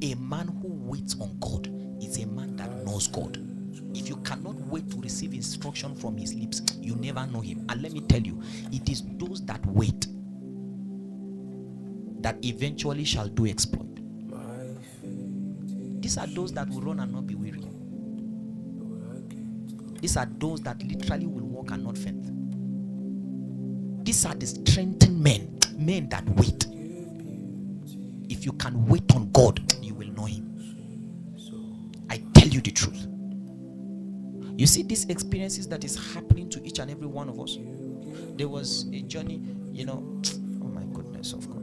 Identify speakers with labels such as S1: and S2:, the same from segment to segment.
S1: A man who waits on God is a man that knows God. If you cannot wait to receive instruction from his lips, you never know him. And let me tell you, it is those that wait that eventually shall do exploit. These are those that will run and not be weary. These are those that literally will walk and not faint. These are the strengthened men, men that wait. If you can wait on God, you will know him. I tell you the truth. You see these experiences that is happening to each and every one of us. There was a journey, oh my goodness of God.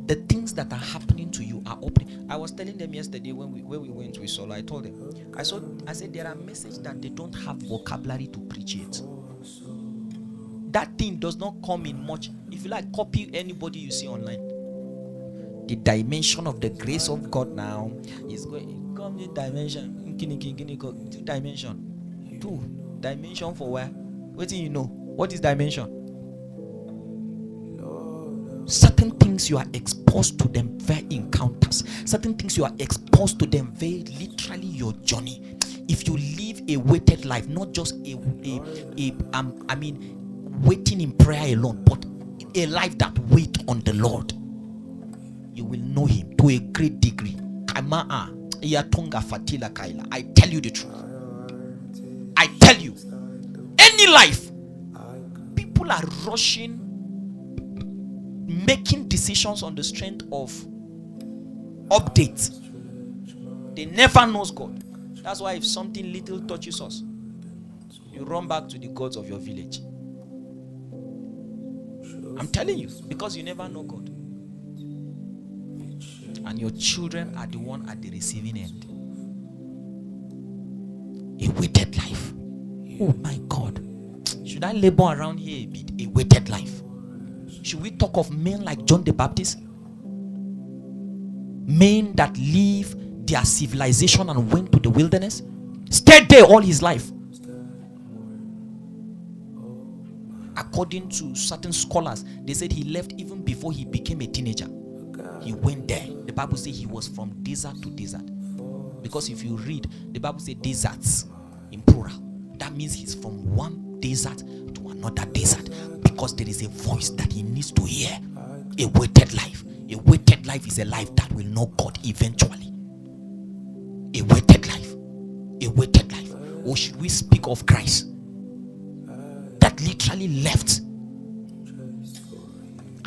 S1: The things that are happening to you are opening. I was telling them yesterday when we went to Solo, I told them, I said there are messages that they don't have vocabulary to preach it. That thing does not come in much. If you like, copy anybody you see online. The dimension of the grace of God now is going. Come in dimension. Two dimension. Two dimension for where? What do you know? What is dimension? Certain things you are exposed to them via encounters. Certain things you are exposed to them via literally your journey. If you live a weighted life, not just waiting in prayer alone, but a life that waits on the Lord, you will know him to a great degree. I tell you the truth. I tell you, any life, people are rushing, making decisions on the strength of updates. They never knows God. That's why if something little touches us, you run back to the gods of your village. I'm telling you, because you never know God. And your children are the one at the receiving end. A weighted life. Oh my God. Should I labor around here a bit? A weighted life. Should we talk of men like John the Baptist? Men that leave their civilization and went to the wilderness, stayed there all his life. According to certain scholars, they said he left even before he became a teenager. He went there. The Bible says he was from desert to desert. Because if you read, the Bible says deserts in plural. That means he's from one desert to another desert. Because there is a voice that he needs to hear. A weighted life. A weighted life is a life that will know God eventually. A weighted life. A weighted life. Or should we speak of Christ? That literally left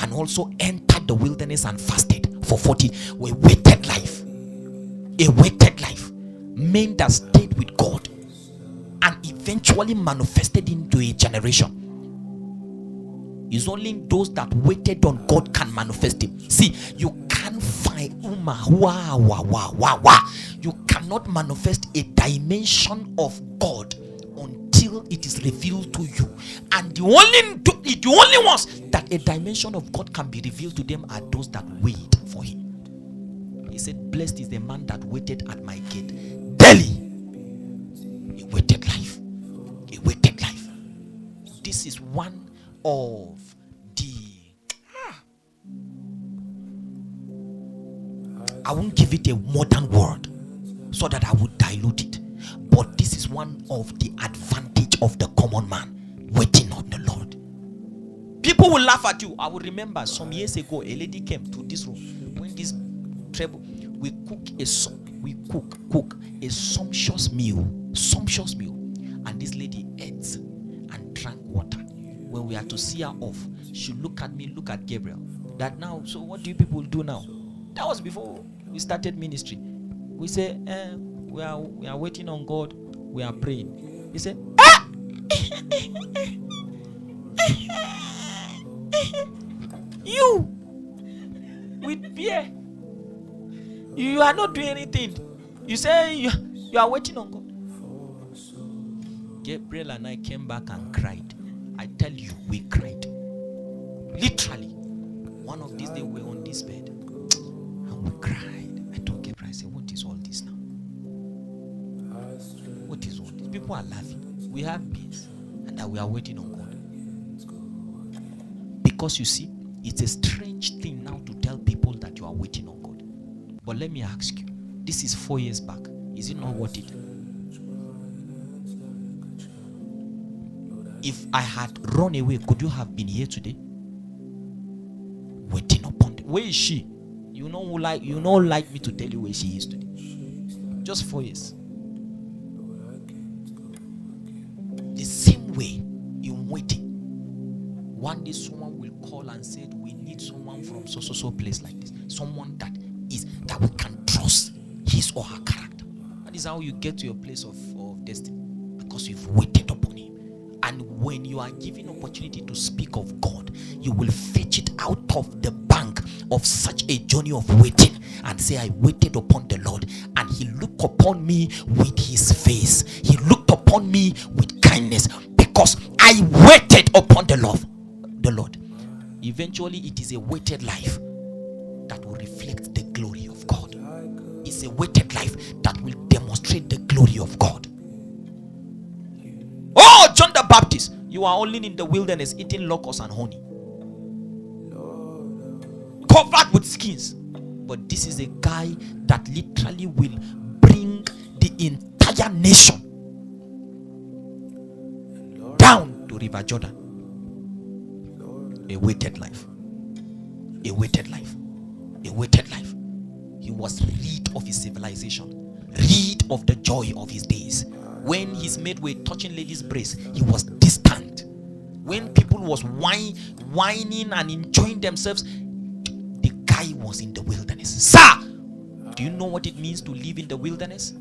S1: and also entered the wilderness and fasted for 40. A weighted life. A weighted life. Men that stayed with God and eventually manifested into a generation. It's only those that waited on God can manifest him. See, you can't find you cannot manifest a dimension of God until it is revealed to you. And the only ones that a dimension of God can be revealed to them are those that wait for him. He said, blessed is the man that waited at my gate daily. A waited life. A waited life. This is one of the I won't give it a modern word so that I would dilute it, but this is one of the advantage of the common man waiting on the Lord. People will laugh at you. I will remember some years ago a lady came to this room when this trouble, we cook a sumptuous meal, and this lady ate and drank water. When we had to see her off, she looked at me, look at Gabriel. That now, so what do you people do now? That was before we started ministry. We say, we are waiting on God. We are praying. He said, you with beer, you are not doing anything. You say you are waiting on God. Gabriel and I came back and cried. I tell you, we cried. Literally. One of these days we were on this bed and we cried. I told Gabriel, I said, what is all this now? What is all this? People are laughing. We have peace and that we are waiting on God. Because you see, it's a strange thing now to tell people that you are waiting on God. But let me ask you, this is 4 years back. Is it not worth it? If I had run away, could you have been here today? Waiting upon them. Where is she? You know like me to tell you where she is today. Just 4 years. The same way in waiting. One day someone will call and say, we need someone from so place like this. Someone that we can trust his or her character. That is how you get to your place of destiny. Because you've waited upon him. And when you are given opportunity to speak of God, you will fetch it out of the bank of such a journey of waiting and say, I waited upon the Lord, and he looked upon me with his face. He looked upon me with kindness, because I waited upon the Lord. Eventually, it is a waited life that will reflect the glory of God. It's a waited life that will demonstrate the glory of God. Oh, John the Baptist, you are only in the wilderness eating locusts and honey, covered with skins. But this is a guy that literally will bring the entire nation down to River Jordan. A waited life. A waited life. A waited life. He was rid of his civilization, rid of the joy of his days. When his mate were touching ladies' breasts, he was distant. When people was whining and enjoying themselves, the guy was in the wilderness. Sir, do you know what it means to live in the wilderness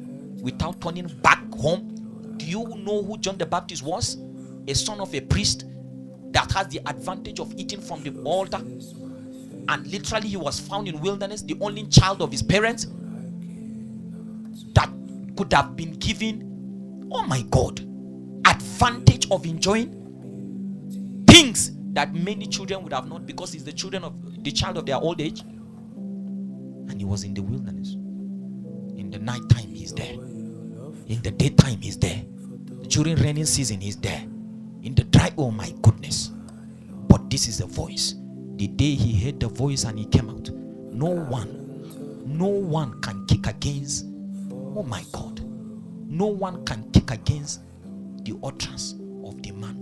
S1: without turning back home? Do you know who John the Baptist was? A son of a priest that has the advantage of eating from the altar, and literally he was found in wilderness, the only child of his parents that could have been given, oh my God, advantage of enjoying things that many children would have not, because he's the child of their old age. And he was in the wilderness. In the nighttime he's there, in the daytime he's there, during rainy season he's there, in the dry, oh my goodness. But this is the voice. The day he heard the voice and he came out, no one can kick against, oh my God, no one can kick against the utterance of the man